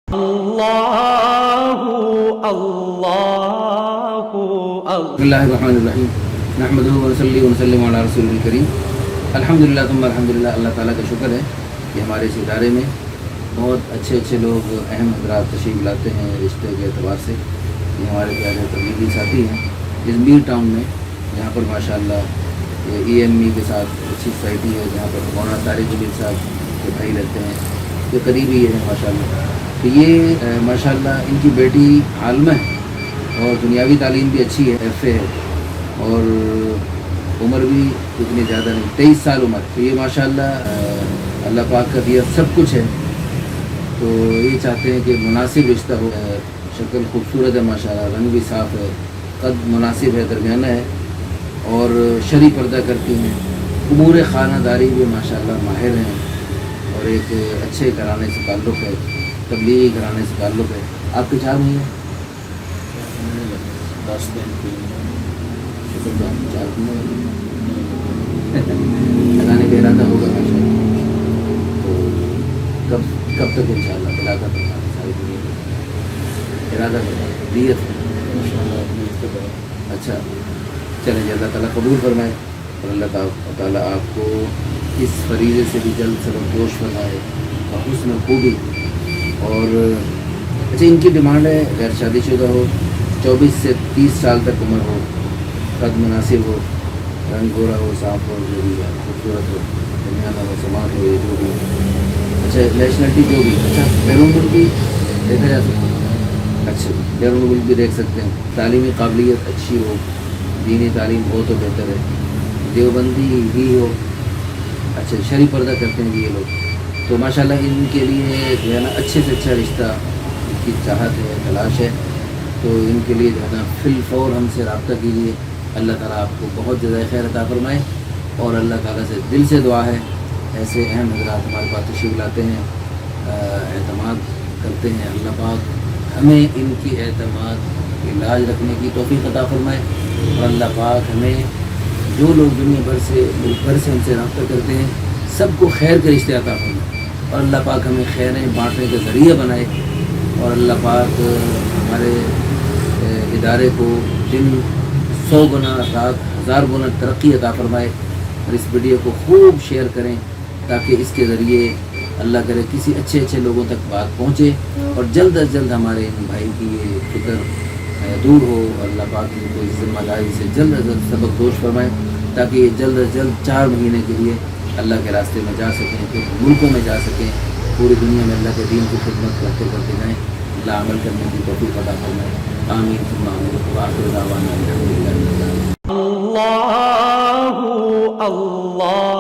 बिस्मिल्लाहिर्रहमानिर्रहीम नहमदुहु व नसल्ली व नसल्लिमु अला रसूलिल करीम। अल्हम्दुलिल्लाह तुम्मा अल्हम्दुलिल्लाह, अल्लाह ताला का शुक्र है कि हमारे इस इदारे में बहुत अच्छे लोग अहम हज़रात तशरीफ़ लाते हैं रिश्ते के एतबार से। ये हमारे प्यारे तबलीगी साथी हैं इस मीर टाउन में, यहाँ पर माशाअल्लाह EME के साथ अच्छी सोसाइटी है, जहाँ पर मौलाना तारिक जलील साहब के भाई रहते हैं, ये करीबी है माशाअल्लाह। तो ये माशाअल्लाह इनकी बेटी आलमा है और दुनियावी तालीम भी अच्छी है, FA है, और उम्र भी इतनी ज़्यादा नहीं, 23 साल उम्र। तो ये माशाअल्लाह अल्लाह पाक का दिया सब कुछ है। तो ये चाहते हैं कि मुनासिब रिश्ता हो, शक्ल खूबसूरत है माशाअल्लाह, रंग भी साफ़ है, कद मुनासिब है, दरमियाना है, और शरी पर्दा करती हैं, उमूर ख़ानादारी भी माशाअल्लाह माहिर हैं, और एक अच्छे घराने से ताल्लुक़ है, तबलीगी घराने से ताल्लुक़ है। आपके 4 महीने 10 दिन लगाने का इरादा होगा माशाअल्लाह। तो कब तक इंशाअल्लाह इरादा करना सारी दुनिया में इरादा करना नीयत है अच्छा। चलें, अल्लाह ताला कबूल फरमाए और अल्लाह ताला आपको इस फरीज़े से भी जल्द सबकदोश फरमाए और हुस्न खूबी। और अच्छा, इनकी डिमांड है गैर शादीशुदा हो, 24 से 30 साल तक उम्र हो, कद मुनासिब हो, रंग गोरा हो, साफ हो, जो भी है, खूबसूरत हो, दरमियाना हो, समात हो, ये जो भी। अच्छा, नेशनलिटी जो भी। अच्छा, बैरून मुल्क भी देखा जा सकता है। अच्छा, बैरून मुल्क भी देख सकते हैं। तालीमी काबिलियत अच्छी हो, दीनी तालीम हो तो बेहतर है, देवबंदी ही हो। अच्छा, शरी पर्दा करते हैं ये लोग। तो माशाल्लाह इनके लिए जो है ना अच्छे से अच्छा रिश्ता की चाहत है, तलाश है। तो इनके लिए जो है ना फिलफौर हमसे रब्ता कीजिए। अल्लाह ताला आपको बहुत ज़्यादा खैर अता फरमाए, और अल्लाह ताला से दिल से दुआ है ऐसे अहम हज़रात हमारे पास तशरीफ़ लाते हैं, एतमाद करते हैं। अल्लाह पाक हमें इनकी एतमाद की लाज रखने की तौफ़ीक़ अता फरमाए, और अल्लाह पाक हमें जो लोग दुनिया भर से मुल्क भर से हमसे रब्ता करते हैं सबको खैर के रिश्ते अता फरमाए, और अल्लाह पाक हमें खैरें बाँटने का ज़रिया बनाए, और अल्लाह पाक हमारे इदारे को दिन 100 गुना, रात 1000 गुना तरक्की अता फरमाए। और इस वीडियो को खूब शेयर करें ताकि इसके ज़रिए अल्लाह करे किसी अच्छे लोगों तक बात पहुँचे, और जल्द अज जल्द हमारे इन भाई की ये फिक्र दूर हो। अल्लाह पाक इनको इस जिम्मेदारी से जल्द अज जल्द सबकदोश फरमाए, ताकि ये जल्द अज जल्द 4 महीने के लिए अल्लाह के रास्ते में जा सकें, कुछ मुल्कों में जा सकें, पूरी दुनिया में अल्लाह के दीन की खिदमत करते जाएँ। अल्लाह अमल करने की तौफ़ीक़ अता फरमाए। आमीन सुम्मा आमीन। व आखिर दावाना अल्हम्दुलिल्लाह। अल्लाहु अल्लाह।